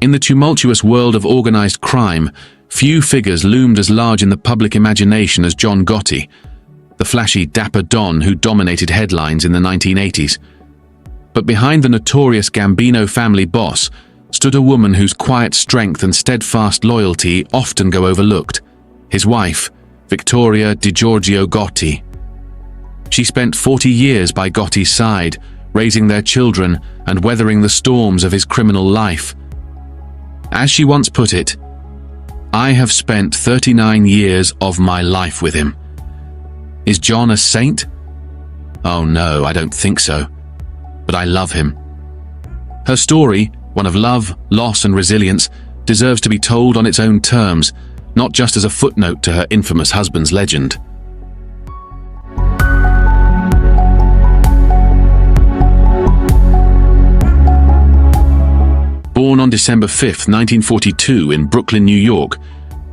In the tumultuous world of organized crime, few figures loomed as large in the public imagination as John Gotti, the flashy Dapper Don who dominated headlines in the 1980s. But behind the notorious Gambino family boss stood a woman whose quiet strength and steadfast loyalty often go overlooked: his wife, Victoria DiGiorgio Gotti. She spent 40 years by Gotti's side, raising their children and weathering the storms of his criminal life. As she once put it, "I have spent 39 years of my life with him." Is John a saint? Oh no, I don't think so. But I love him. Her story, one of love, loss and resilience, deserves to be told on its own terms, not just as a footnote to her infamous husband's legend. Born on December 5, 1942 in Brooklyn, New York,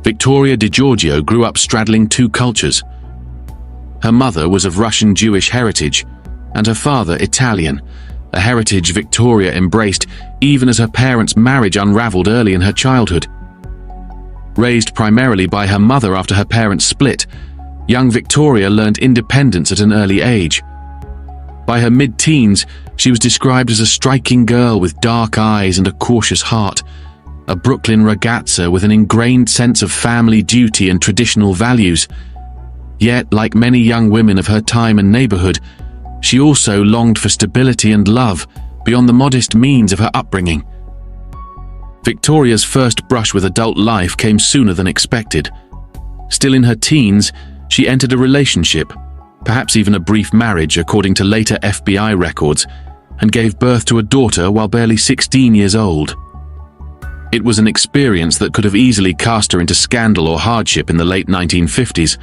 Victoria DiGiorgio grew up straddling two cultures. Her mother was of Russian Jewish heritage, and her father Italian, a heritage Victoria embraced even as her parents' marriage unraveled early in her childhood. Raised primarily by her mother after her parents split, young Victoria learned independence at an early age. By her mid-teens, she was described as a striking girl with dark eyes and a cautious heart, a Brooklyn ragazza with an ingrained sense of family duty and traditional values. Yet, like many young women of her time and neighborhood, she also longed for stability and love beyond the modest means of her upbringing. Victoria's first brush with adult life came sooner than expected. Still in her teens, she entered a relationship, perhaps even a brief marriage according to later FBI records, and gave birth to a daughter while barely 16 years old. It was an experience that could have easily cast her into scandal or hardship in the late 1950s.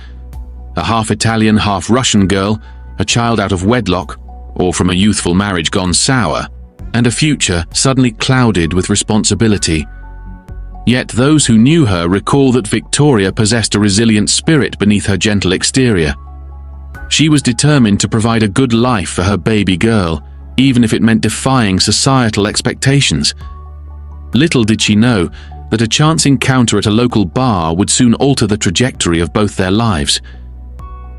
A half-Italian, half-Russian girl, a child out of wedlock, or from a youthful marriage gone sour, and a future suddenly clouded with responsibility. Yet those who knew her recall that Victoria possessed a resilient spirit beneath her gentle exterior. She was determined to provide a good life for her baby girl, even if it meant defying societal expectations. Little did she know that a chance encounter at a local bar would soon alter the trajectory of both their lives.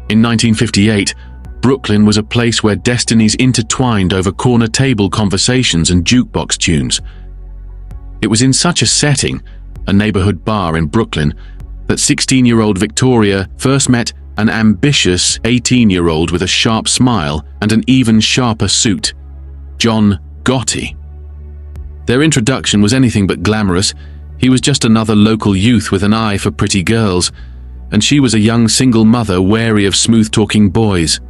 In 1958, Brooklyn was a place where destinies intertwined over corner table conversations and jukebox tunes. It was in such a setting, a neighborhood bar in Brooklyn, that 16-year-old Victoria first met an ambitious 18-year-old with a sharp smile and an even sharper suit, John Gotti. Their introduction was anything but glamorous. He was just another local youth with an eye for pretty girls, and she was a young single mother wary of smooth-talking boys.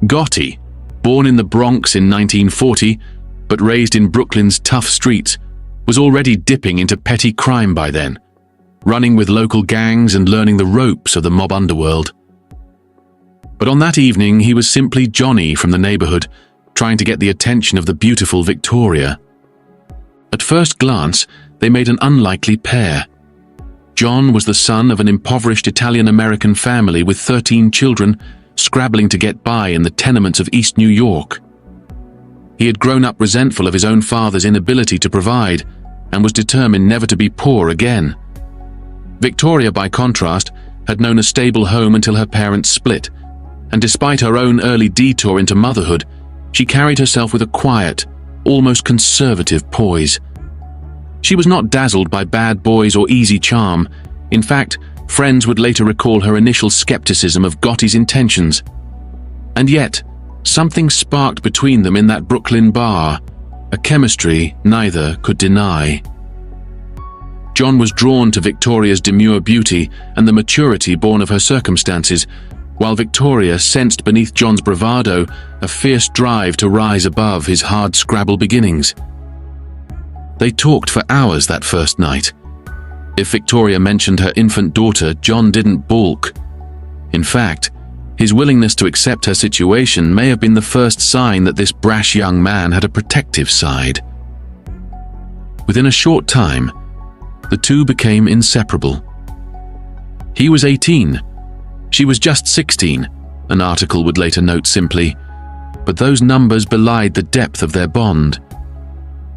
Gotti, born in the Bronx in 1940, but raised in Brooklyn's tough streets, was already dipping into petty crime by then, running with local gangs and learning the ropes of the mob underworld. But on that evening, he was simply Johnny from the neighborhood, trying to get the attention of the beautiful Victoria. At first glance, they made an unlikely pair. John was the son of an impoverished Italian-American family with 13 children, scrabbling to get by in the tenements of East New York. He had grown up resentful of his own father's inability to provide and was determined never to be poor again. Victoria, by contrast, had known a stable home until her parents split, and despite her own early detour into motherhood, she carried herself with a quiet, almost conservative poise. She was not dazzled by bad boys or easy charm. In fact, friends would later recall her initial skepticism of Gotti's intentions. And yet, something sparked between them in that Brooklyn bar, a chemistry neither could deny. John was drawn to Victoria's demure beauty and the maturity born of her circumstances, while Victoria sensed beneath John's bravado a fierce drive to rise above his hard-scrabble beginnings. They talked for hours that first night. If Victoria mentioned her infant daughter, John didn't balk. In fact, his willingness to accept her situation may have been the first sign that this brash young man had a protective side. Within a short time, the two became inseparable. He was 18. She was just 16, an article would later note simply, but those numbers belied the depth of their bond.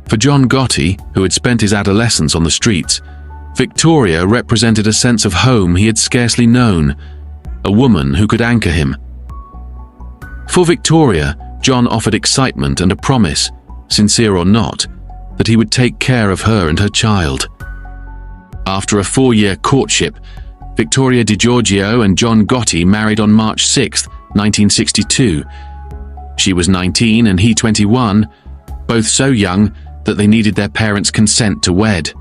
For John Gotti, who had spent his adolescence on the streets, Victoria represented a sense of home he had scarcely known, a woman who could anchor him. For Victoria, John offered excitement and a promise, sincere or not, that he would take care of her and her child. After a 4-year courtship, Victoria DiGiorgio and John Gotti married on March 6, 1962. She was 19 and he 21, both so young that they needed their parents' consent to wed.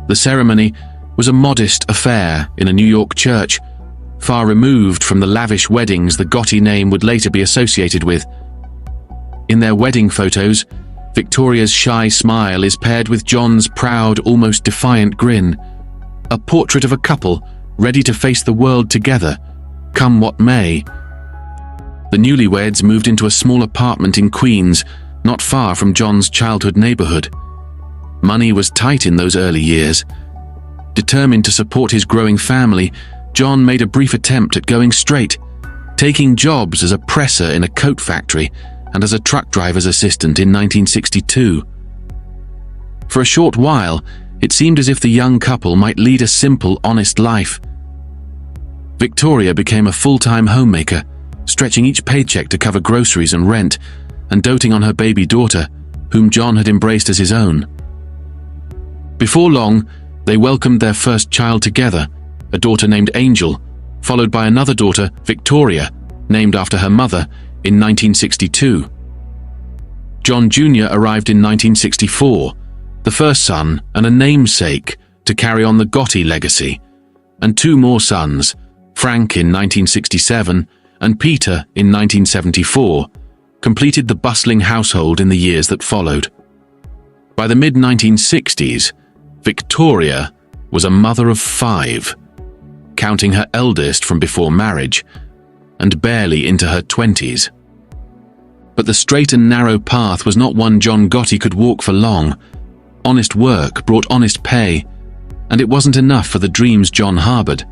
The ceremony was a modest affair in a New York church, far removed from the lavish weddings the Gotti name would later be associated with. In their wedding photos, Victoria's shy smile is paired with John's proud, almost defiant grin, a portrait of a couple ready to face the world together, come what may. The newlyweds moved into a small apartment in Queens, not far from John's childhood neighborhood. Money was tight in those early years. Determined to support his growing family, John made a brief attempt at going straight, taking jobs as a presser in a coat factory and as a truck driver's assistant in 1962. For a short while, it seemed as if the young couple might lead a simple, honest life. Victoria became a full-time homemaker, stretching each paycheck to cover groceries and rent, and doting on her baby daughter, whom John had embraced as his own. Before long, they welcomed their first child together, a daughter named Angel, followed by another daughter, Victoria, named after her mother, in 1962. John Jr. arrived in 1964, the first son and a namesake to carry on the Gotti legacy, and 2 more sons, Frank in 1967 and Peter in 1974, completed the bustling household in the years that followed. By the mid-1960s, Victoria was a mother of 5, counting her eldest from before marriage, and barely into her 20s. But the straight and narrow path was not one John Gotti could walk for long. Honest work brought honest pay, and it wasn't enough for the dreams John harbored.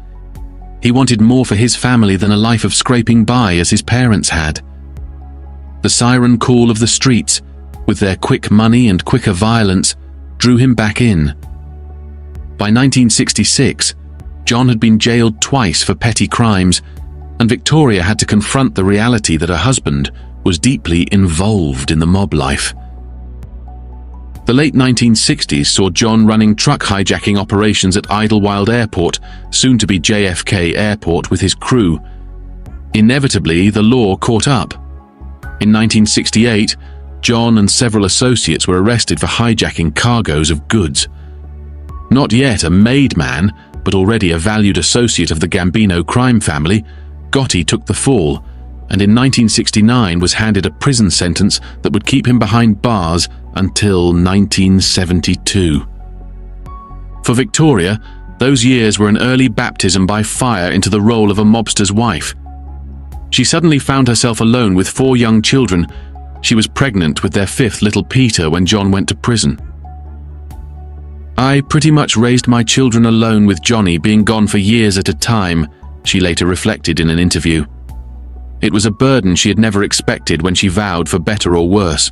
He wanted more for his family than a life of scraping by as his parents had. The siren call of the streets, with their quick money and quicker violence, drew him back in. By 1966, John had been jailed twice for petty crimes, and Victoria had to confront the reality that her husband was deeply involved in the mob life. The late 1960s saw John running truck hijacking operations at Idlewild Airport, soon to be JFK Airport, with his crew. Inevitably, the law caught up. In 1968, John and several associates were arrested for hijacking cargoes of goods. Not yet a made man, but already a valued associate of the Gambino crime family, Gotti took the fall, and in 1969 was handed a prison sentence that would keep him behind bars until 1972. For Victoria, those years were an early baptism by fire into the role of a mobster's wife. She suddenly found herself alone with 4 young children. She was pregnant with their 5th, little Peter, when John went to prison. "I pretty much raised my children alone with Johnny being gone for years at a time," she later reflected in an interview. It was a burden she had never expected when she vowed for better or worse.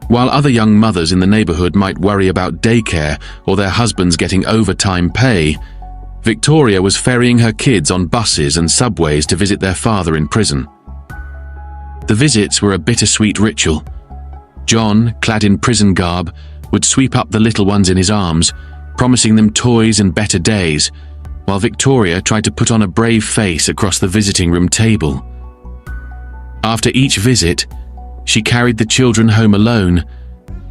While other young mothers in the neighborhood might worry about daycare or their husbands getting overtime pay, Victoria was ferrying her kids on buses and subways to visit their father in prison. The visits were a bittersweet ritual. John, clad in prison garb, would sweep up the little ones in his arms, promising them toys and better days, while Victoria tried to put on a brave face across the visiting room table. After each visit, she carried the children home alone,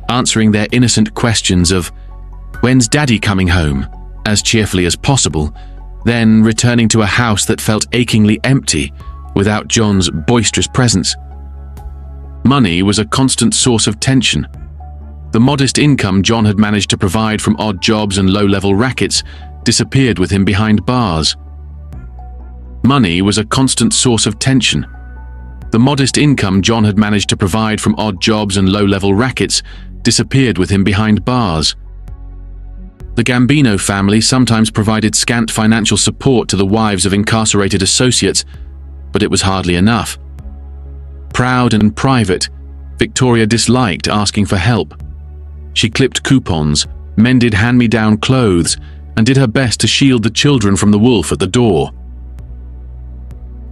answering their innocent questions of, "When's Daddy coming home?" as cheerfully as possible, then returning to a house that felt achingly empty without John's boisterous presence. Money was a constant source of tension. The modest income John had managed to provide from odd jobs and low-level rackets disappeared with him behind bars. Money was a constant source of tension. The modest income John had managed to provide from odd jobs and low-level rackets disappeared with him behind bars. The Gambino family sometimes provided scant financial support to the wives of incarcerated associates, but it was hardly enough. Proud and private, Victoria disliked asking for help. She clipped coupons, mended hand-me-down clothes, and did her best to shield the children from the wolf at the door.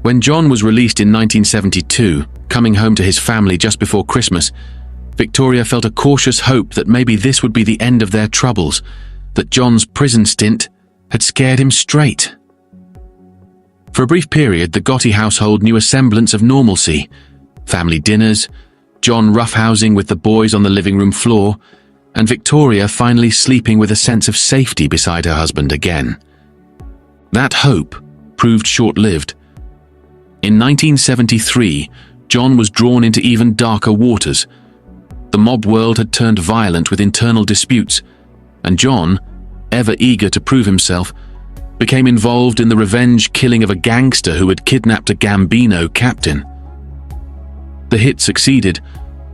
When John was released in 1972, coming home to his family just before Christmas, Victoria felt a cautious hope that maybe this would be the end of their troubles, that John's prison stint had scared him straight. For a brief period, the Gotti household knew a semblance of normalcy. Family dinners, John roughhousing with the boys on the living room floor, and Victoria finally sleeping with a sense of safety beside her husband again. That hope proved short-lived. In 1973, John was drawn into even darker waters. The mob world had turned violent with internal disputes, and John, ever eager to prove himself, became involved in the revenge killing of a gangster who had kidnapped a Gambino captain. The hit succeeded,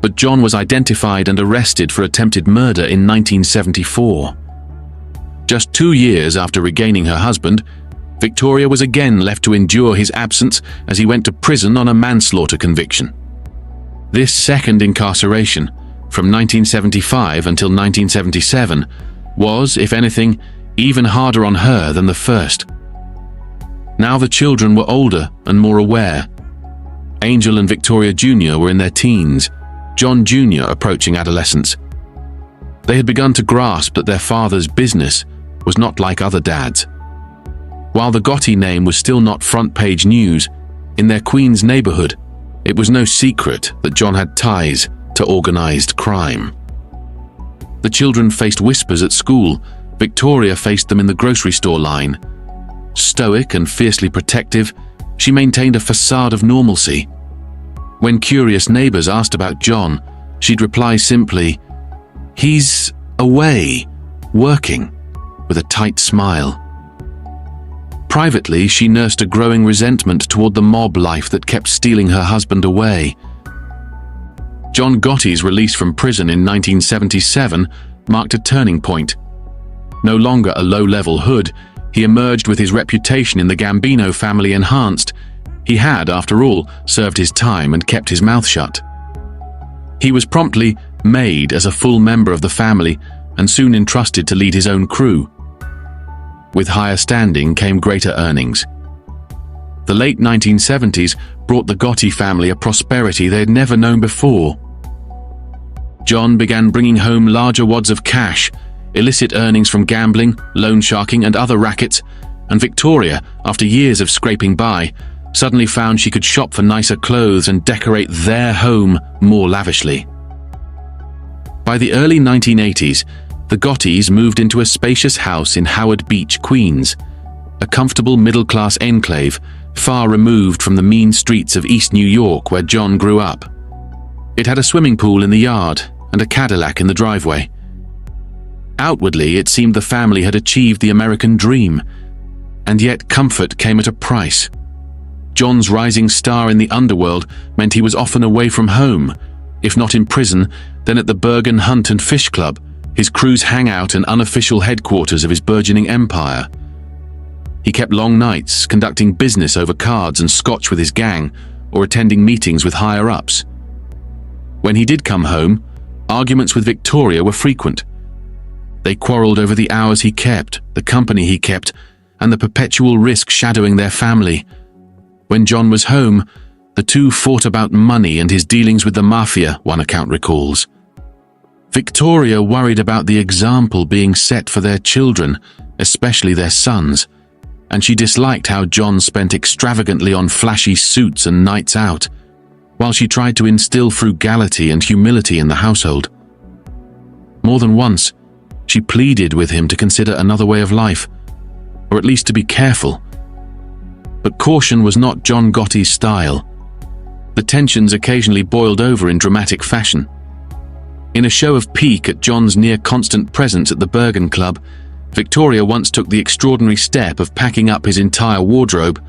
but John was identified and arrested for attempted murder in 1974. Just 2 years after regaining her husband, Victoria was again left to endure his absence as he went to prison on a manslaughter conviction. This second incarceration, from 1975 until 1977, was, if anything, even harder on her than the first. Now the children were older and more aware. Angel and Victoria Jr. were in their teens, John Jr. approaching adolescence. They had begun to grasp that their father's business was not like other dads. While the Gotti name was still not front-page news, in their Queens neighborhood, it was no secret that John had ties to organized crime. The children faced whispers at school. Victoria faced them in the grocery store line. Stoic and fiercely protective, she maintained a facade of normalcy. When curious neighbors asked about John, she'd reply simply, "He's away, working," with a tight smile. Privately, she nursed a growing resentment toward the mob life that kept stealing her husband away. John Gotti's release from prison in 1977 marked a turning point. No longer a low-level hood, he emerged with his reputation in the Gambino family enhanced. He had, after all, served his time and kept his mouth shut. He was promptly made as a full member of the family and soon entrusted to lead his own crew. With higher standing came greater earnings. The late 1970s brought the Gotti family a prosperity they had never known before. John began bringing home larger wads of cash, illicit earnings from gambling, loan sharking, and other rackets, and Victoria, after years of scraping by, suddenly found she could shop for nicer clothes and decorate their home more lavishly. By the early 1980s, the Gottis moved into a spacious house in Howard Beach, Queens, a comfortable middle-class enclave far removed from the mean streets of East New York where John grew up. It had a swimming pool in the yard and a Cadillac in the driveway. Outwardly, it seemed the family had achieved the American dream, and yet comfort came at a price. John's rising star in the underworld meant he was often away from home, if not in prison, then at the Bergen Hunt and Fish Club, his crew's hangout and unofficial headquarters of his burgeoning empire. He kept long nights, conducting business over cards and scotch with his gang, or attending meetings with higher-ups. When he did come home, arguments with Victoria were frequent. They quarreled over the hours he kept, the company he kept, and the perpetual risk shadowing their family. When John was home, the two fought about money and his dealings with the Mafia, one account recalls. Victoria worried about the example being set for their children, especially their sons, and she disliked how John spent extravagantly on flashy suits and nights out, while she tried to instill frugality and humility in the household. More than once, she pleaded with him to consider another way of life, or at least to be careful. But caution was not John Gotti's style. The tensions occasionally boiled over in dramatic fashion. In a show of pique at John's near-constant presence at the Bergen Club, Victoria once took the extraordinary step of packing up his entire wardrobe.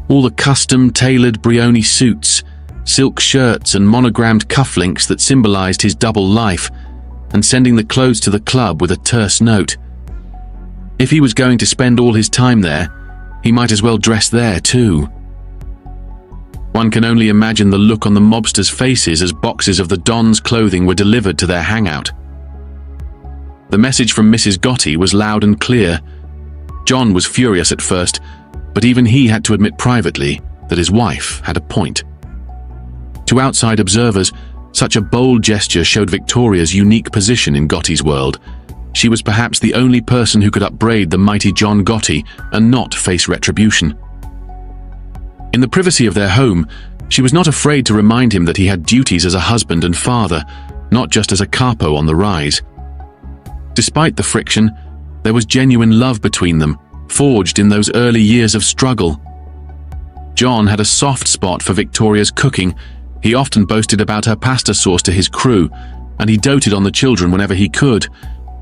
All the custom-tailored Brioni suits, silk shirts and monogrammed cufflinks that symbolized his double life, and sending the clothes to the club with a terse note. If he was going to spend all his time there, he might as well dress there too. One can only imagine the look on the mobsters' faces as boxes of the Don's clothing were delivered to their hangout. The message from Mrs. Gotti was loud and clear. John was furious at first, but even he had to admit privately that his wife had a point. To outside observers, such a bold gesture showed Victoria's unique position in Gotti's world. She was perhaps the only person who could upbraid the mighty John Gotti and not face retribution. In the privacy of their home, she was not afraid to remind him that he had duties as a husband and father, not just as a capo on the rise. Despite the friction, there was genuine love between them, forged in those early years of struggle. John had a soft spot for Victoria's cooking. He often boasted about her pasta sauce to his crew, and he doted on the children whenever he could,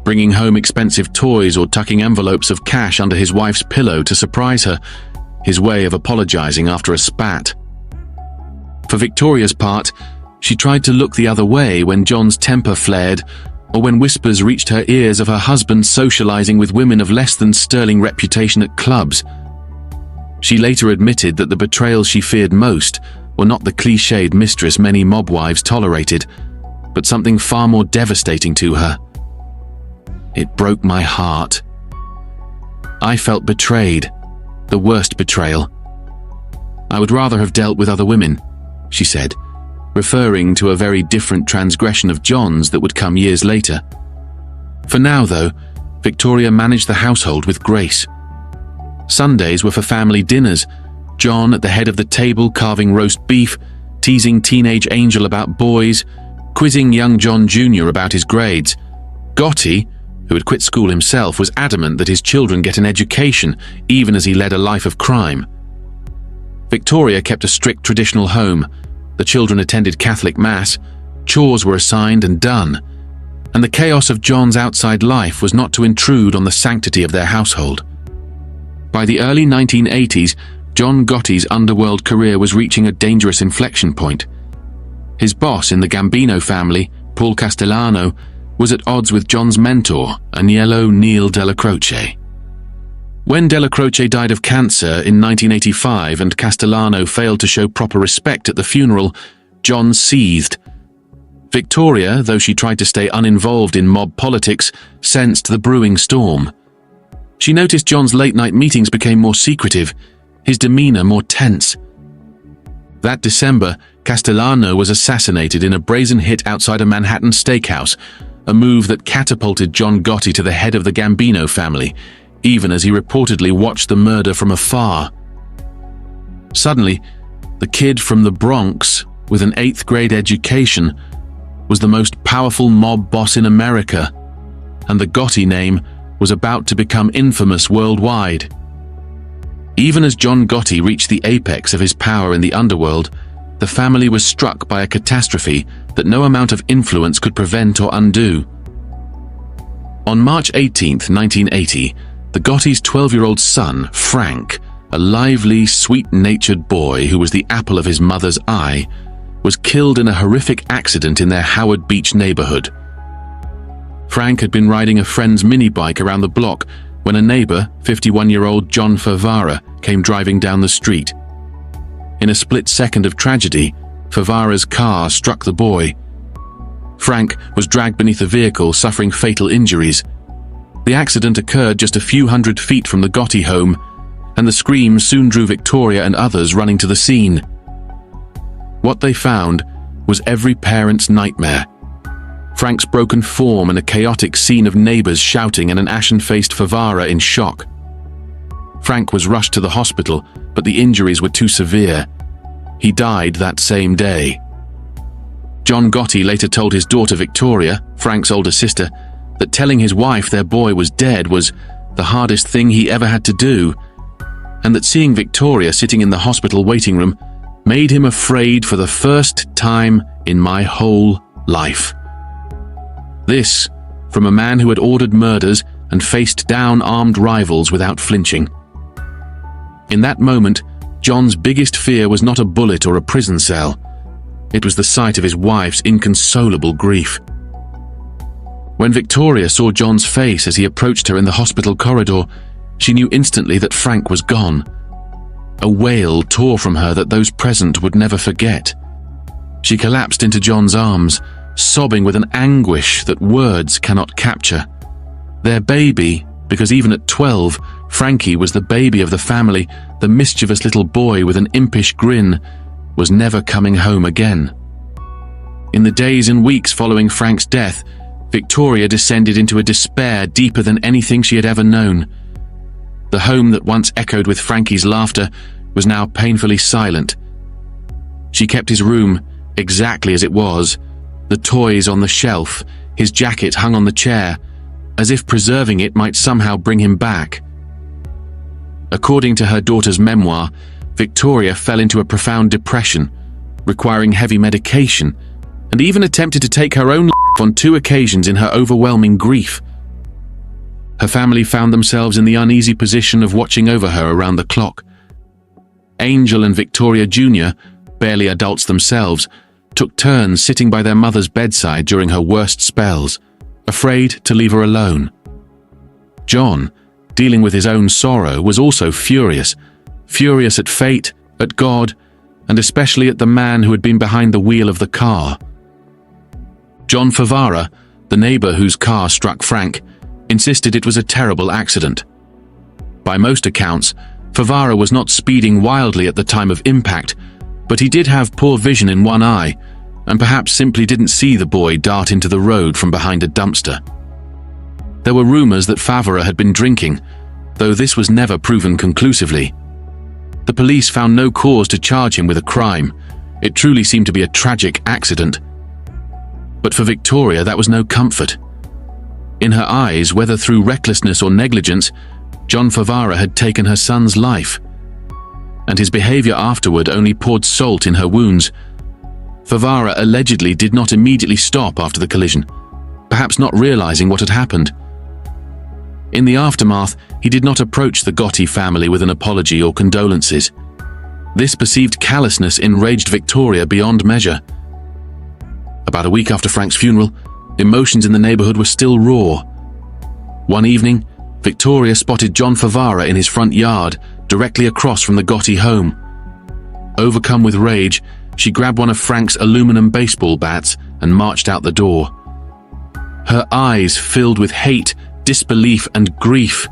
bringing home expensive toys or tucking envelopes of cash under his wife's pillow to surprise her, his way of apologizing after a spat. For Victoria's part, she tried to look the other way when John's temper flared, or when whispers reached her ears of her husband socializing with women of less than sterling reputation at clubs. She later admitted that the betrayals she feared most were not the cliched mistress many mob wives tolerated, but something far more devastating to her. It broke my heart. I felt betrayed, the worst betrayal. I would rather have dealt with other women, she said, referring to a very different transgression of John's that would come years later. For now, though, Victoria managed the household with grace. Sundays were for family dinners, John at the head of the table carving roast beef, teasing teenage Angel about boys, quizzing young John Jr. about his grades. Gotti, who had quit school himself, was adamant that his children get an education, even as he led a life of crime. Victoria kept a strict traditional home. The children attended Catholic Mass, chores were assigned and done, and the chaos of John's outside life was not to intrude on the sanctity of their household. By the early 1980s, John Gotti's underworld career was reaching a dangerous inflection point. His boss in the Gambino family, Paul Castellano, was at odds with John's mentor, Agnello Neil Della Croce. When Della Croce died of cancer in 1985 and Castellano failed to show proper respect at the funeral, John seethed. Victoria, though she tried to stay uninvolved in mob politics, sensed the brewing storm. She noticed John's late-night meetings became more secretive, his demeanor more tense. That December, Castellano was assassinated in a brazen hit outside a Manhattan steakhouse, a move that catapulted John Gotti to the head of the Gambino family, even as he reportedly watched the murder from afar. Suddenly, the kid from the Bronx, with an 8th grade education, was the most powerful mob boss in America, and the Gotti name was about to become infamous worldwide. Even as John Gotti reached the apex of his power in the underworld, the family was struck by a catastrophe that no amount of influence could prevent or undo. On March 18, 1980, the Gotti's 12-year-old son, Frank, a lively, sweet-natured boy who was the apple of his mother's eye, was killed in a horrific accident in their Howard Beach neighborhood. Frank had been riding a friend's minibike around the block when a neighbor, 51-year-old John Favara, came driving down the street. In a split second of tragedy, Favara's car struck the boy. Frank was dragged beneath the vehicle, suffering fatal injuries. The accident occurred just a few hundred feet from the Gotti home, and the screams soon drew Victoria and others running to the scene. What they found was every parent's nightmare. Frank's broken form and a chaotic scene of neighbors shouting and an ashen-faced Favara in shock. Frank was rushed to the hospital, but the injuries were too severe. He died that same day. John Gotti later told his daughter Victoria, Frank's older sister, that telling his wife their boy was dead was the hardest thing he ever had to do, and that seeing Victoria sitting in the hospital waiting room made him afraid for the first time in my whole life. This, from a man who had ordered murders and faced down armed rivals without flinching. In that moment, John's biggest fear was not a bullet or a prison cell. It was the sight of his wife's inconsolable grief. When Victoria saw John's face as he approached her in the hospital corridor, she knew instantly that Frank was gone. A wail tore from her that those present would never forget. She collapsed into John's arms, sobbing with an anguish that words cannot capture. Their baby, because even at 12, Frankie was the baby of the family, the mischievous little boy with an impish grin, was never coming home again. In the days and weeks following Frank's death, Victoria descended into a despair deeper than anything she had ever known. The home that once echoed with Frankie's laughter was now painfully silent. She kept his room exactly as it was, the toys on the shelf, his jacket hung on the chair, as if preserving it might somehow bring him back. According to her daughter's memoir, Victoria fell into a profound depression, requiring heavy medication, and even attempted to take her own life on 2 occasions in her overwhelming grief. Her family found themselves in the uneasy position of watching over her around the clock. Angel and Victoria Jr., barely adults themselves, took turns sitting by their mother's bedside during her worst spells, afraid to leave her alone. John, dealing with his own sorrow, was also furious at fate, at God, and especially at the man who had been behind the wheel of the car. John Favara, the neighbor whose car struck Frank, insisted it was a terrible accident. By most accounts, Favara was not speeding wildly at the time of impact, but he did have poor vision in one eye, and perhaps simply didn't see the boy dart into the road from behind a dumpster. There were rumors that Favara had been drinking, though this was never proven conclusively. The police found no cause to charge him with a crime. It truly seemed to be a tragic accident. But for Victoria, that was no comfort. In her eyes, whether through recklessness or negligence, John Favara had taken her son's life, and his behavior afterward only poured salt in her wounds. Favara allegedly did not immediately stop after the collision, perhaps not realizing what had happened. In the aftermath, he did not approach the Gotti family with an apology or condolences. This perceived callousness enraged Victoria beyond measure. About a week after Frank's funeral, emotions in the neighborhood were still raw. One evening, Victoria spotted John Favara in his front yard, directly across from the Gotti home. Overcome with rage, she grabbed one of Frank's aluminum baseball bats and marched out the door. Her eyes filled with hate, disbelief, and grief.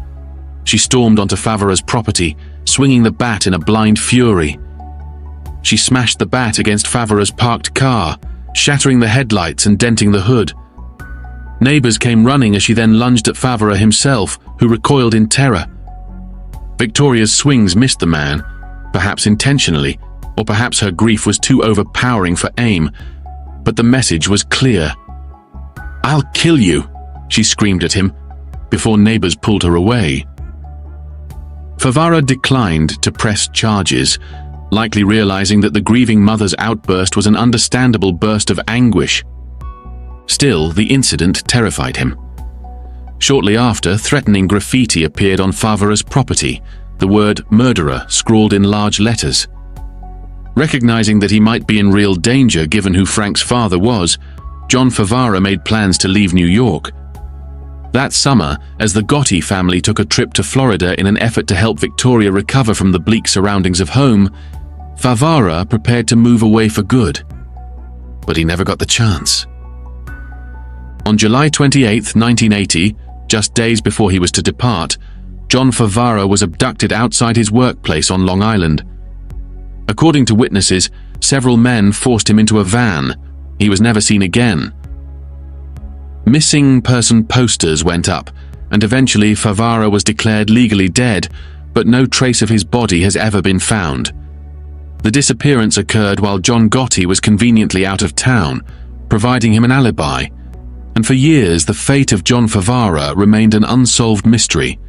She stormed onto Favara's property, swinging the bat in a blind fury. She smashed the bat against Favara's parked car, shattering the headlights and denting the hood. Neighbors came running as she then lunged at Favara himself, who recoiled in terror. Victoria's swings missed the man, perhaps intentionally, or perhaps her grief was too overpowering for aim, but the message was clear. "I'll kill you," she screamed at him, before neighbors pulled her away. Favara declined to press charges, likely realizing that the grieving mother's outburst was an understandable burst of anguish. Still, the incident terrified him. Shortly after, threatening graffiti appeared on Favara's property, the word "murderer" scrawled in large letters. Recognizing that he might be in real danger given who Frank's father was, John Favara made plans to leave New York. That summer, as the Gotti family took a trip to Florida in an effort to help Victoria recover from the bleak surroundings of home, Favara prepared to move away for good. But he never got the chance. On July 28, 1980, just days before he was to depart, John Favara was abducted outside his workplace on Long Island. According to witnesses, several men forced him into a van. He was never seen again. Missing person posters went up, and eventually Favara was declared legally dead, but no trace of his body has ever been found. The disappearance occurred while John Gotti was conveniently out of town, providing him an alibi, and for years the fate of John Favara remained an unsolved mystery.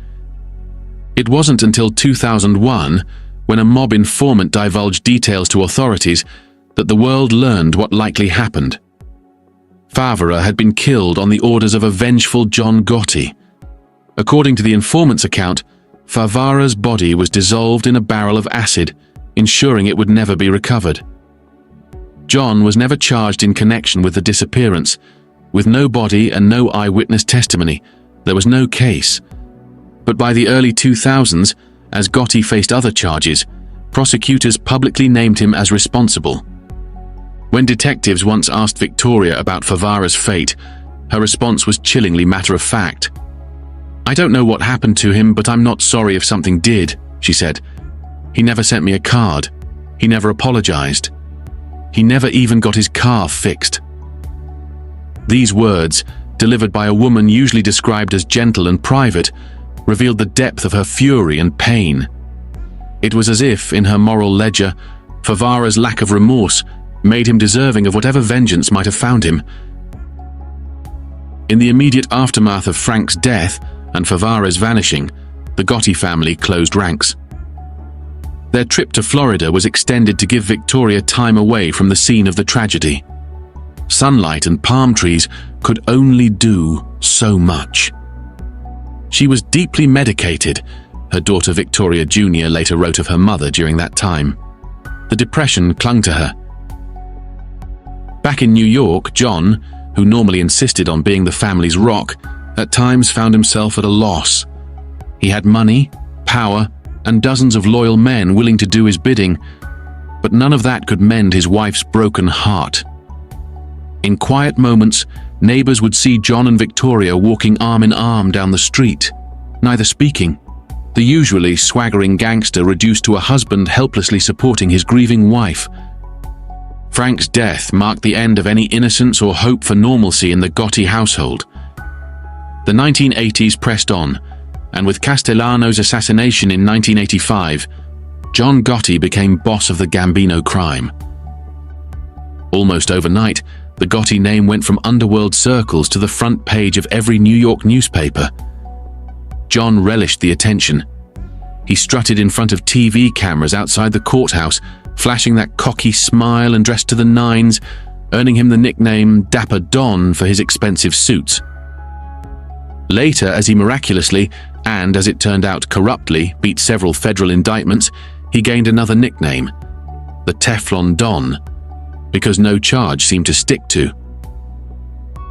It wasn't until 2001, when a mob informant divulged details to authorities, that the world learned what likely happened. Favara had been killed on the orders of a vengeful John Gotti. According to the informant's account, Favara's body was dissolved in a barrel of acid, ensuring it would never be recovered. John was never charged in connection with the disappearance. With no body and no eyewitness testimony, there was no case. But by the early 2000s, as Gotti faced other charges, prosecutors publicly named him as responsible. When detectives once asked Victoria about Favara's fate, her response was chillingly matter-of-fact. "I don't know what happened to him, but I'm not sorry if something did," she said. "He never sent me a card. He never apologized. He never even got his car fixed." These words, delivered by a woman usually described as gentle and private, revealed the depth of her fury and pain. It was as if, in her moral ledger, Favara's lack of remorse made him deserving of whatever vengeance might have found him. In the immediate aftermath of Frank's death and Favara's vanishing, the Gotti family closed ranks. Their trip to Florida was extended to give Victoria time away from the scene of the tragedy. Sunlight and palm trees could only do so much. She was deeply medicated, her daughter Victoria Jr. later wrote of her mother during that time. The depression clung to her. Back in New York, John, who normally insisted on being the family's rock, at times found himself at a loss. He had money, power, and dozens of loyal men willing to do his bidding, but none of that could mend his wife's broken heart. In quiet moments, neighbors would see John and Victoria walking arm in arm down the street, neither speaking, the usually swaggering gangster reduced to a husband helplessly supporting his grieving wife. Frank's death marked the end of any innocence or hope for normalcy in the Gotti household. The 1980s pressed on, and with Castellano's assassination in 1985, John Gotti became boss of the Gambino crime. Almost overnight, the Gotti name went from underworld circles to the front page of every New York newspaper. John relished the attention. He strutted in front of TV cameras outside the courthouse, flashing that cocky smile and dressed to the nines, earning him the nickname Dapper Don for his expensive suits. Later, as he miraculously, and as it turned out corruptly, beat several federal indictments, he gained another nickname, the Teflon Don, because no charge seemed to stick to.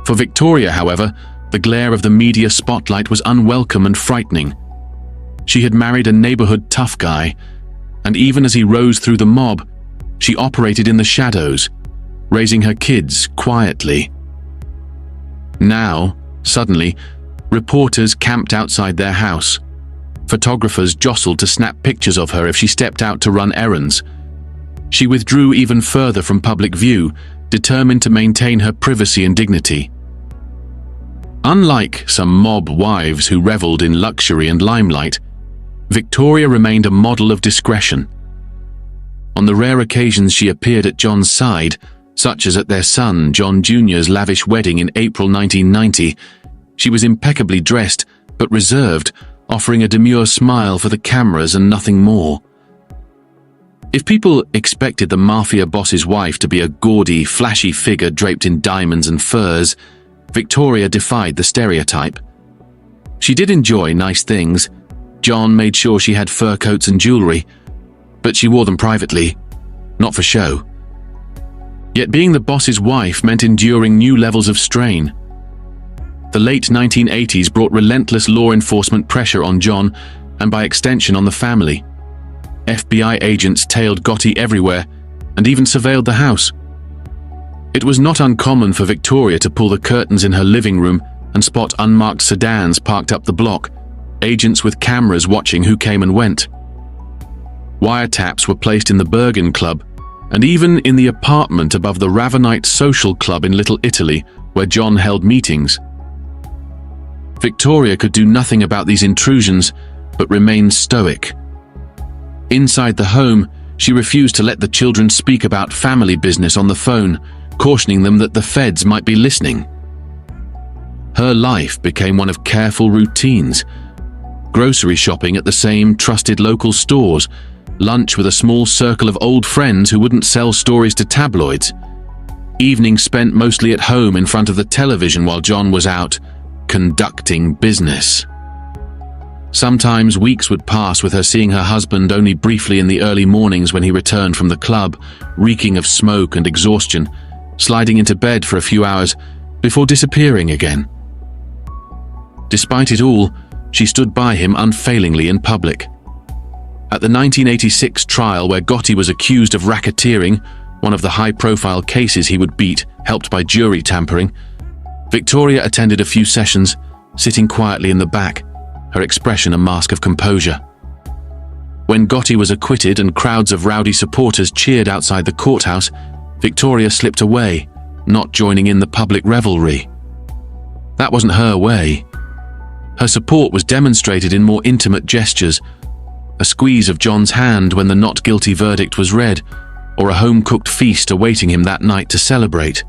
For Victoria, however, the glare of the media spotlight was unwelcome and frightening. She had married a neighborhood tough guy, and even as he rose through the mob, she operated in the shadows, raising her kids quietly. Now, suddenly, reporters camped outside their house. Photographers jostled to snap pictures of her if she stepped out to run errands. She withdrew even further from public view, determined to maintain her privacy and dignity. Unlike some mob wives who reveled in luxury and limelight, Victoria remained a model of discretion. On the rare occasions she appeared at John's side, such as at their son John Jr.'s lavish wedding in April 1990, she was impeccably dressed but reserved, offering a demure smile for the cameras and nothing more. If people expected the Mafia boss's wife to be a gaudy, flashy figure draped in diamonds and furs, Victoria defied the stereotype. She did enjoy nice things. John made sure she had fur coats and jewelry, but she wore them privately, not for show. Yet being the boss's wife meant enduring new levels of strain. The late 1980s brought relentless law enforcement pressure on John, and by extension on the family. FBI agents tailed Gotti everywhere, and even surveilled the house. It was not uncommon for Victoria to pull the curtains in her living room and spot unmarked sedans parked up the block, agents with cameras watching who came and went. Wiretaps were placed in the Bergen Club, and even in the apartment above the Ravenite Social Club in Little Italy, where John held meetings. Victoria could do nothing about these intrusions, but remained stoic. Inside the home, she refused to let the children speak about family business on the phone, cautioning them that the feds might be listening. Her life became one of careful routines: grocery shopping at the same trusted local stores, lunch with a small circle of old friends who wouldn't sell stories to tabloids, evenings spent mostly at home in front of the television while John was out conducting business. Sometimes weeks would pass with her seeing her husband only briefly in the early mornings when he returned from the club, reeking of smoke and exhaustion, sliding into bed for a few hours before disappearing again. Despite it all, she stood by him unfailingly in public. At the 1986 trial where Gotti was accused of racketeering, one of the high-profile cases he would beat, helped by jury tampering, Victoria attended a few sessions, sitting quietly in the back, her expression a mask of composure. When Gotti was acquitted and crowds of rowdy supporters cheered outside the courthouse, Victoria slipped away, not joining in the public revelry. That wasn't her way. Her support was demonstrated in more intimate gestures, a squeeze of John's hand when the not guilty verdict was read, or a home-cooked feast awaiting him that night to celebrate.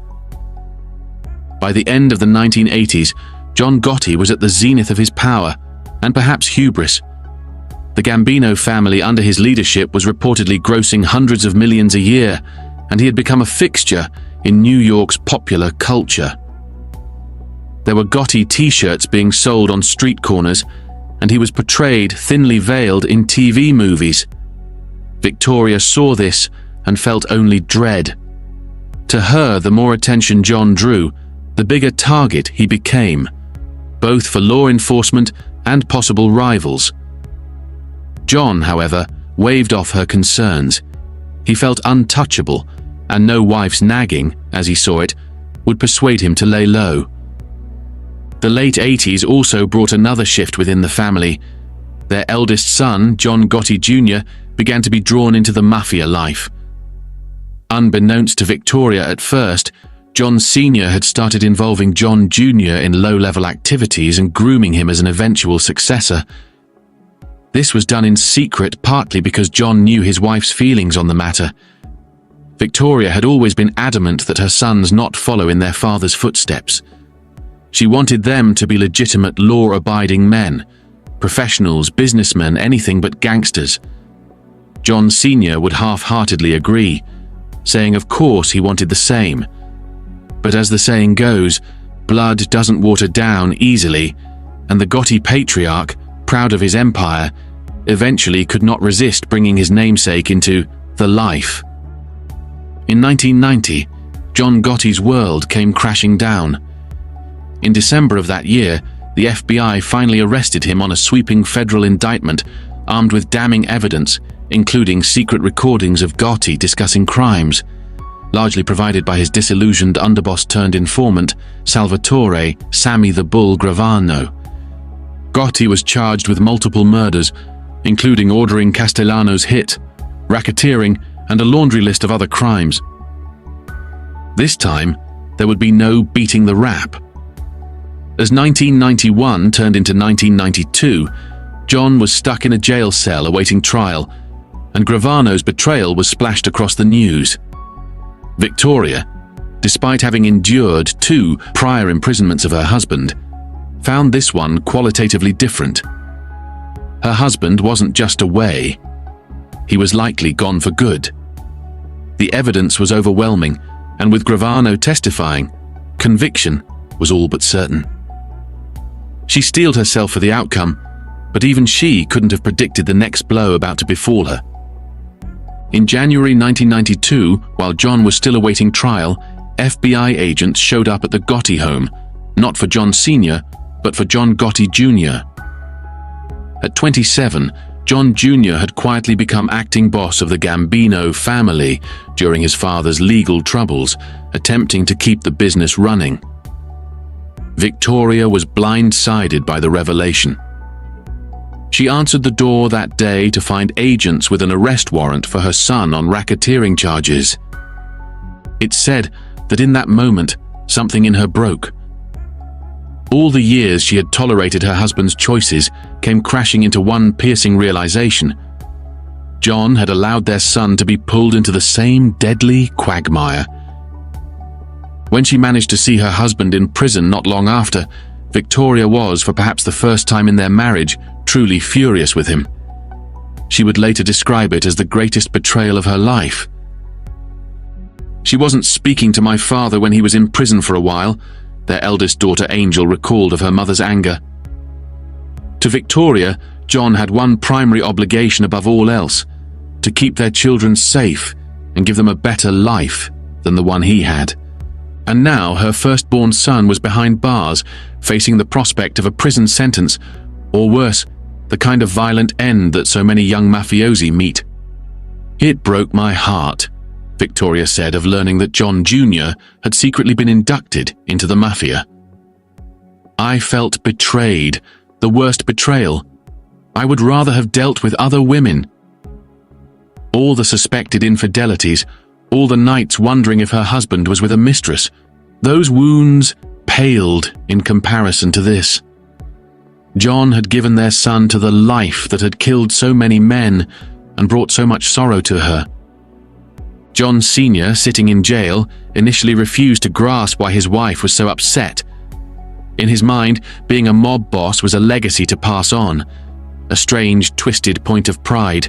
By the end of the 1980s, John Gotti was at the zenith of his power, and perhaps hubris. The Gambino family under his leadership was reportedly grossing hundreds of millions a year, and he had become a fixture in New York's popular culture. There were Gotti t-shirts being sold on street corners, and he was portrayed thinly veiled in TV movies. Victoria saw this and felt only dread. To her, the more attention John drew, the bigger target he became, both for law enforcement and possible rivals. John, however, waved off her concerns. He felt untouchable, and no wife's nagging, as he saw it, would persuade him to lay low. The late 80s also brought another shift within the family. Their eldest son, John Gotti Jr., began to be drawn into the Mafia life. Unbeknownst to Victoria at first, John Sr. had started involving John Jr. in low-level activities and grooming him as an eventual successor. This was done in secret, partly because John knew his wife's feelings on the matter. Victoria had always been adamant that her sons not follow in their father's footsteps. She wanted them to be legitimate, law-abiding men, professionals, businessmen, anything but gangsters. John Sr. would half-heartedly agree, saying of course he wanted the same. But as the saying goes, blood doesn't water down easily, and the Gotti patriarch, proud of his empire, eventually could not resist bringing his namesake into the life. In 1990, John Gotti's world came crashing down. In December of that year, the FBI finally arrested him on a sweeping federal indictment, armed with damning evidence, including secret recordings of Gotti discussing crimes, largely provided by his disillusioned underboss-turned-informant, Salvatore "Sammy the Bull" Gravano. Gotti was charged with multiple murders, including ordering Castellano's hit, racketeering, and a laundry list of other crimes. This time, there would be no beating the rap. As 1991 turned into 1992, John was stuck in a jail cell awaiting trial, and Gravano's betrayal was splashed across the news. Victoria, despite having endured 2 prior imprisonments of her husband, found this one qualitatively different. Her husband wasn't just away. He was likely gone for good. The evidence was overwhelming, and with Gravano testifying, conviction was all but certain. She steeled herself for the outcome, but even she couldn't have predicted the next blow about to befall her. In January 1992, while John was still awaiting trial, FBI agents showed up at the Gotti home, not for John Sr., but for John Gotti Jr. At 27, John Jr. had quietly become acting boss of the Gambino family during his father's legal troubles, attempting to keep the business running. Victoria was blindsided by the revelation. She answered the door that day to find agents with an arrest warrant for her son on racketeering charges. It said that in that moment, something in her broke. All the years she had tolerated her husband's choices came crashing into one piercing realization. John had allowed their son to be pulled into the same deadly quagmire. When she managed to see her husband in prison not long after, Victoria was, for perhaps the first time in their marriage, truly furious with him. She would later describe it as the greatest betrayal of her life. "She wasn't speaking to my father when he was in prison for a while," their eldest daughter Angel recalled of her mother's anger. To Victoria, John had one primary obligation above all else: to keep their children safe and give them a better life than the one he had. And now her firstborn son was behind bars, facing the prospect of a prison sentence, or worse, the kind of violent end that so many young mafiosi meet. "It broke my heart," Victoria said of learning that John Jr. had secretly been inducted into the Mafia. "I felt betrayed, the worst betrayal. I would rather have dealt with other women." All the suspected infidelities, all the nights wondering if her husband was with a mistress, those wounds paled in comparison to this. John had given their son to the life that had killed so many men and brought so much sorrow to her. John Sr., sitting in jail, initially refused to grasp why his wife was so upset. In his mind, being a mob boss was a legacy to pass on, a strange, twisted point of pride.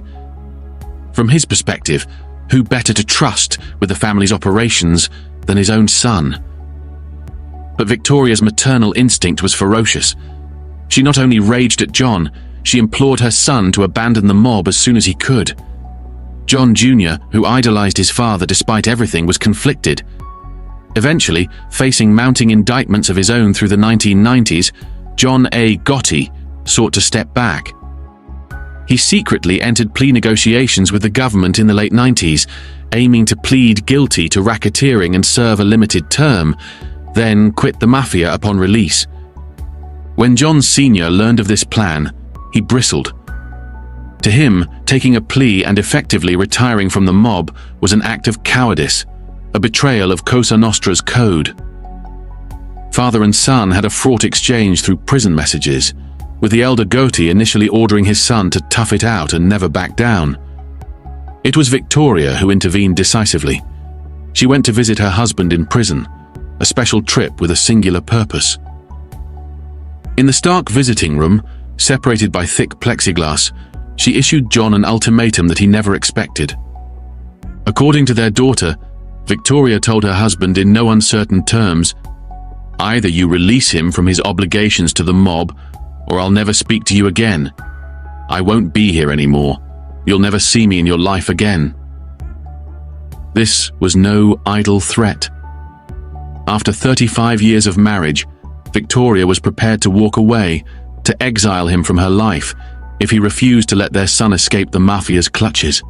From his perspective, who better to trust with the family's operations than his own son? But Victoria's maternal instinct was ferocious. She not only raged at John, she implored her son to abandon the mob as soon as he could. John Jr., who idolized his father despite everything, was conflicted. Eventually, facing mounting indictments of his own through the 1990s, John A. Gotti sought to step back. He secretly entered plea negotiations with the government in the late 90s, aiming to plead guilty to racketeering and serve a limited term, then quit the Mafia upon release. When John Sr. learned of this plan, he bristled. To him, taking a plea and effectively retiring from the mob was an act of cowardice, a betrayal of Cosa Nostra's code. Father and son had a fraught exchange through prison messages, with the elder Gotti initially ordering his son to tough it out and never back down. It was Victoria who intervened decisively. She went to visit her husband in prison, a special trip with a singular purpose. In the stark visiting room, separated by thick plexiglass, she issued John an ultimatum that he never expected. According to their daughter, Victoria told her husband in no uncertain terms, "Either you release him from his obligations to the mob, or I'll never speak to you again. I won't be here anymore. You'll never see me in your life again." This was no idle threat. After 35 years of marriage, Victoria was prepared to walk away, to exile him from her life, if he refused to let their son escape the Mafia's clutches.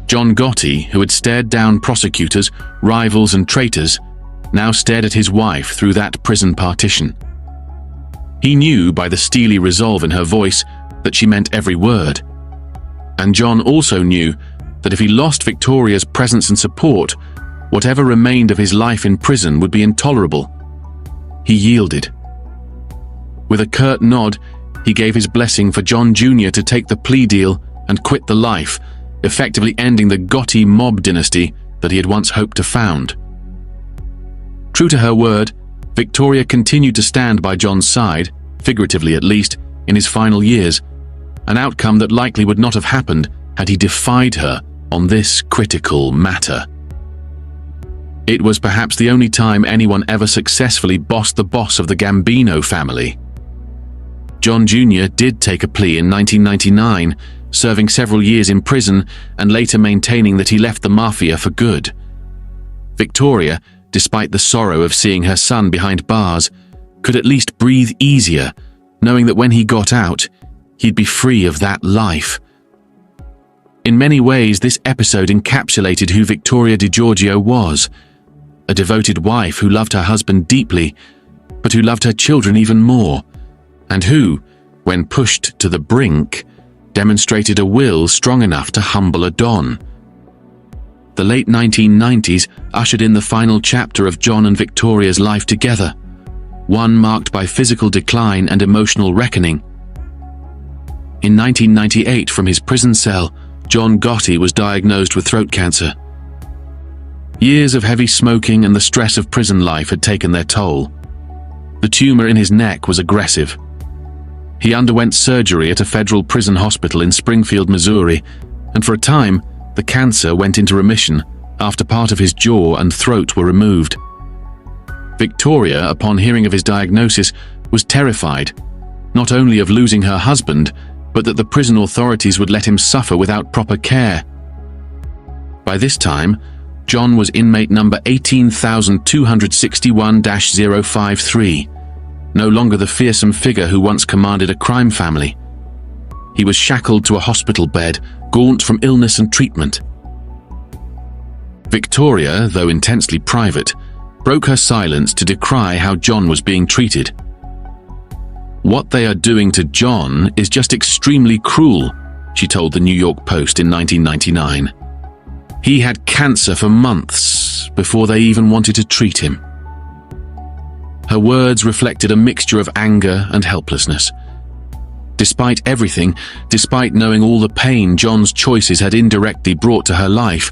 John Gotti, who had stared down prosecutors, rivals and traitors, now stared at his wife through that prison partition. He knew by the steely resolve in her voice that she meant every word. And John also knew that if he lost Victoria's presence and support, whatever remained of his life in prison would be intolerable. He yielded. With a curt nod, he gave his blessing for John Jr. to take the plea deal and quit the life, effectively ending the Gotti mob dynasty that he had once hoped to found. True to her word, Victoria continued to stand by John's side, figuratively at least, in his final years, an outcome that likely would not have happened had he defied her on this critical matter. It was perhaps the only time anyone ever successfully bossed the boss of the Gambino family. John Jr. did take a plea in 1999, serving several years in prison and later maintaining that he left the Mafia for good. Victoria, despite the sorrow of seeing her son behind bars, could at least breathe easier, knowing that when he got out, he'd be free of that life. In many ways, this episode encapsulated who Victoria DiGiorgio was, a devoted wife who loved her husband deeply, but who loved her children even more, and who, when pushed to the brink, demonstrated a will strong enough to humble a Don. The late 1990s ushered in the final chapter of John and Victoria's life together, one marked by physical decline and emotional reckoning. In 1998, from his prison cell, John Gotti was diagnosed with throat cancer. Years of heavy smoking and the stress of prison life had taken their toll. The tumor in his neck was aggressive. He underwent surgery at a federal prison hospital in Springfield, Missouri, and for a time, the cancer went into remission after part of his jaw and throat were removed. Victoria, upon hearing of his diagnosis, was terrified, not only of losing her husband, but that the prison authorities would let him suffer without proper care. By this time, John was inmate number 18,261-053, no longer the fearsome figure who once commanded a crime family. He was shackled to a hospital bed, gaunt from illness and treatment. Victoria, though intensely private, broke her silence to decry how John was being treated. "What they are doing to John is just extremely cruel," she told the New York Post in 1999. "He had cancer for months before they even wanted to treat him." Her words reflected a mixture of anger and helplessness. Despite everything, despite knowing all the pain John's choices had indirectly brought to her life,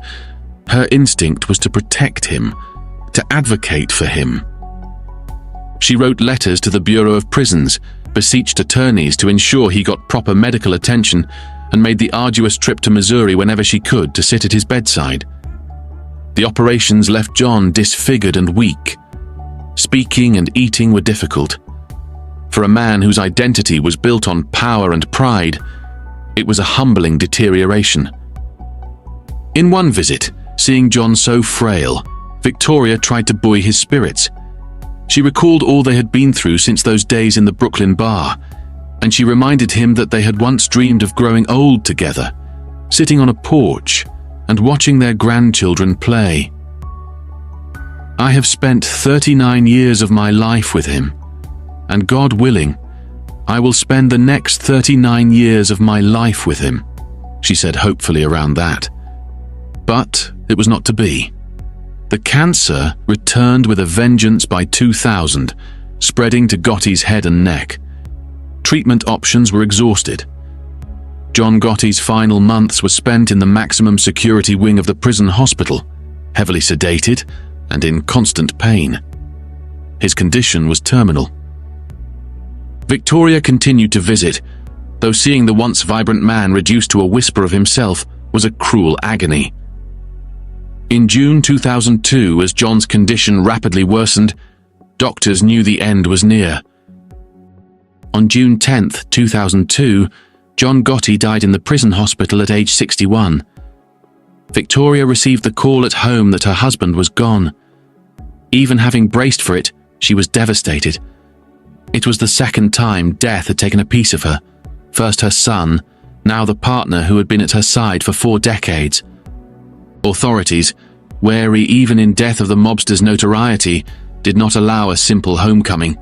her instinct was to protect him, to advocate for him. She wrote letters to the Bureau of Prisons, beseeched attorneys to ensure he got proper medical attention, and made the arduous trip to Missouri whenever she could to sit at his bedside. The operations left John disfigured and weak. Speaking and eating were difficult. For a man whose identity was built on power and pride, it was a humbling deterioration. In one visit, seeing John so frail, Victoria tried to buoy his spirits. She recalled all they had been through since those days in the Brooklyn bar, and she reminded him that they had once dreamed of growing old together, sitting on a porch and watching their grandchildren play. "I have spent 39 years of my life with him, and God willing, I will spend the next 39 years of my life with him," she said hopefully around that. But it was not to be. The cancer returned with a vengeance by 2000, spreading to Gotti's head and neck. Treatment options were exhausted. John Gotti's final months were spent in the maximum security wing of the prison hospital, heavily sedated and in constant pain. His condition was terminal. Victoria continued to visit, though seeing the once vibrant man reduced to a whisper of himself was a cruel agony. In June 2002, as John's condition rapidly worsened, doctors knew the end was near. On June 10, 2002, John Gotti died in the prison hospital at age 61. Victoria received the call at home that her husband was gone. Even having braced for it, she was devastated. It was the second time death had taken a piece of her. First her son, now the partner who had been at her side for 4 decades. Authorities, wary even in death of the mobster's notoriety, did not allow a simple homecoming.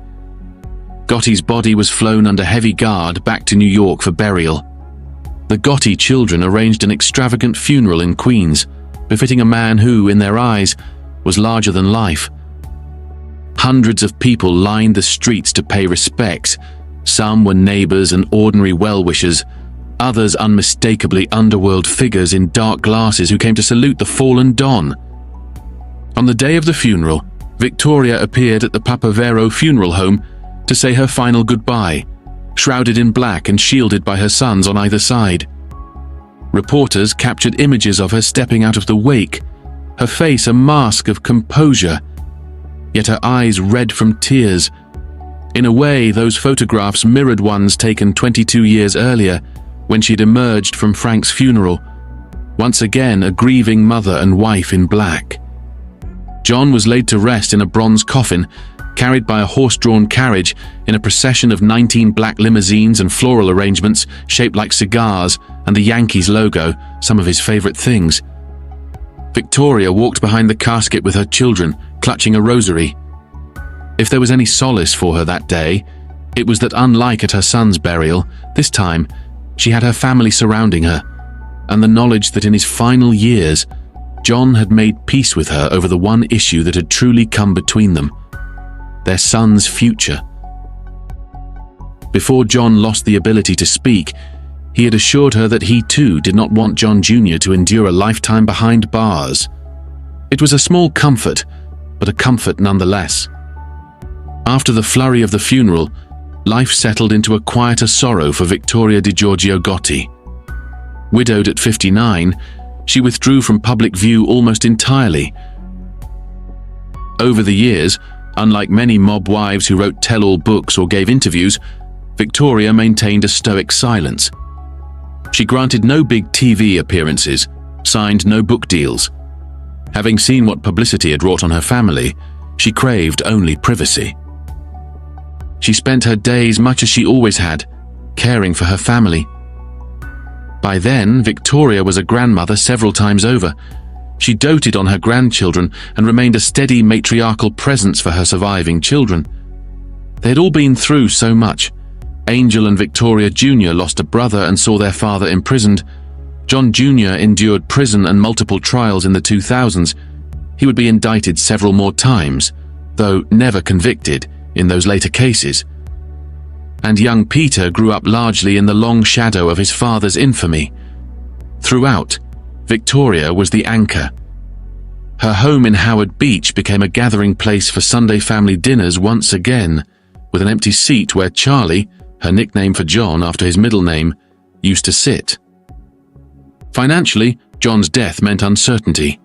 Gotti's body was flown under heavy guard back to New York for burial. The Gotti children arranged an extravagant funeral in Queens, befitting a man who, in their eyes, was larger than life. Hundreds of people lined the streets to pay respects. Some were neighbors and ordinary well-wishers, others unmistakably underworld figures in dark glasses who came to salute the fallen Don. On the day of the funeral, Victoria appeared at the Papavero funeral home to say her final goodbye, shrouded in black and shielded by her sons on either side. Reporters captured images of her stepping out of the wake, her face a mask of composure, yet her eyes red from tears. In a way, those photographs mirrored ones taken 22 years earlier, when she'd emerged from Frank's funeral, once again a grieving mother and wife in black. John was laid to rest in a bronze coffin, carried by a horse-drawn carriage in a procession of 19 black limousines and floral arrangements shaped like cigars and the Yankees logo, some of his favorite things. Victoria walked behind the casket with her children, clutching a rosary. If there was any solace for her that day, it was that unlike at her son's burial, this time she had her family surrounding her, and the knowledge that in his final years, John had made peace with her over the one issue that had truly come between them: their son's future. Before John lost the ability to speak, he had assured her that he too did not want John Jr. to endure a lifetime behind bars. It was a small comfort, but a comfort nonetheless. After the flurry of the funeral, life settled into a quieter sorrow for Victoria DiGiorgio Gotti. Widowed at 59, she withdrew from public view almost entirely. Over the years, unlike many mob wives who wrote tell-all books or gave interviews, Victoria maintained a stoic silence. She granted no big TV appearances, signed no book deals. Having seen what publicity had wrought on her family, she craved only privacy. She spent her days much as she always had, caring for her family, By then, Victoria was a grandmother several times over. She doted on her grandchildren and remained a steady matriarchal presence for her surviving children. They had all been through so much. Angel and Victoria Jr. lost a brother and saw their father imprisoned. John Jr. endured prison and multiple trials in the 2000s. He would be indicted several more times, though never convicted in those later cases. And young Peter grew up largely in the long shadow of his father's infamy. Throughout, Victoria was the anchor. Her home in Howard Beach became a gathering place for Sunday family dinners once again, with an empty seat where Charlie, her nickname for John after his middle name, used to sit. Financially, John's death meant uncertainty.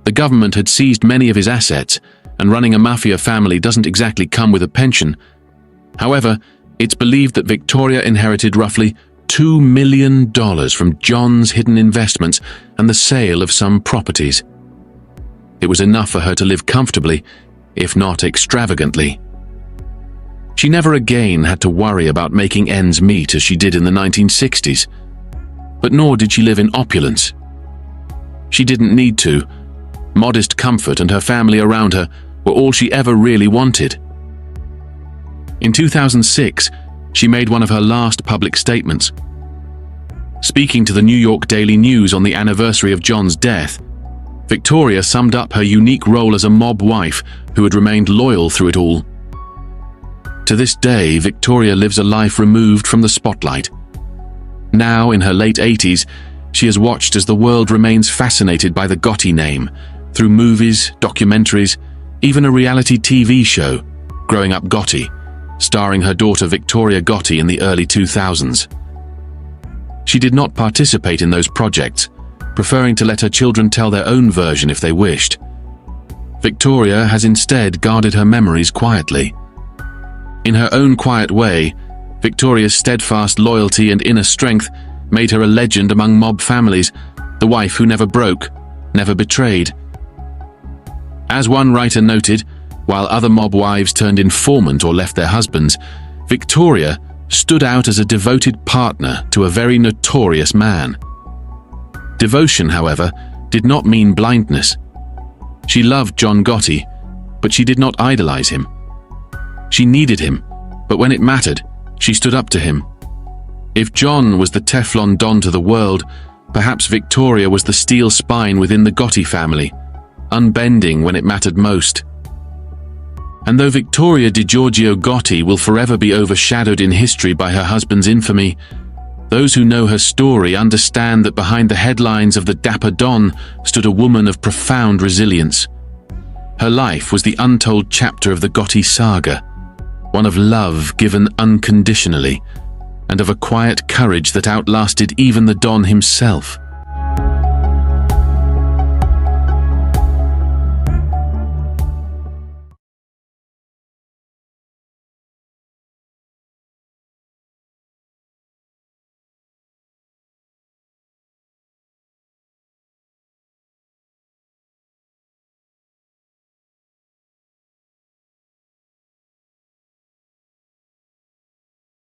The government had seized many of his assets, and running a mafia family doesn't exactly come with a pension. However, it's believed that Victoria inherited roughly $2 million from John's hidden investments and the sale of some properties. It was enough for her to live comfortably, if not extravagantly. She never again had to worry about making ends meet as she did in the 1960s. But nor did she live in opulence. She didn't need to. Modest comfort and her family around her were all she ever really wanted. In 2006, she made one of her last public statements. Speaking to the New York Daily News on the anniversary of John's death, Victoria summed up her unique role as a mob wife who had remained loyal through it all. To this day, Victoria lives a life removed from the spotlight. Now, in her late 80s, she has watched as the world remains fascinated by the Gotti name, through movies, documentaries, even a reality TV show, Growing Up Gotti, starring her daughter Victoria Gotti in the early 2000s. She did not participate in those projects, preferring to let her children tell their own version if they wished. Victoria has instead guarded her memories quietly. In her own quiet way, Victoria's steadfast loyalty and inner strength made her a legend among mob families, the wife who never broke, never betrayed. As one writer noted, while other mob wives turned informant or left their husbands, Victoria stood out as a devoted partner to a very notorious man. Devotion, however, did not mean blindness. She loved John Gotti, but she did not idolize him. She needed him, but when it mattered, she stood up to him. If John was the Teflon Don to the world, perhaps Victoria was the steel spine within the Gotti family, unbending when it mattered most. And though Victoria DiGiorgio Gotti will forever be overshadowed in history by her husband's infamy, those who know her story understand that behind the headlines of the Dapper Don stood a woman of profound resilience. Her life was the untold chapter of the Gotti saga, one of love given unconditionally, and of a quiet courage that outlasted even the Don himself.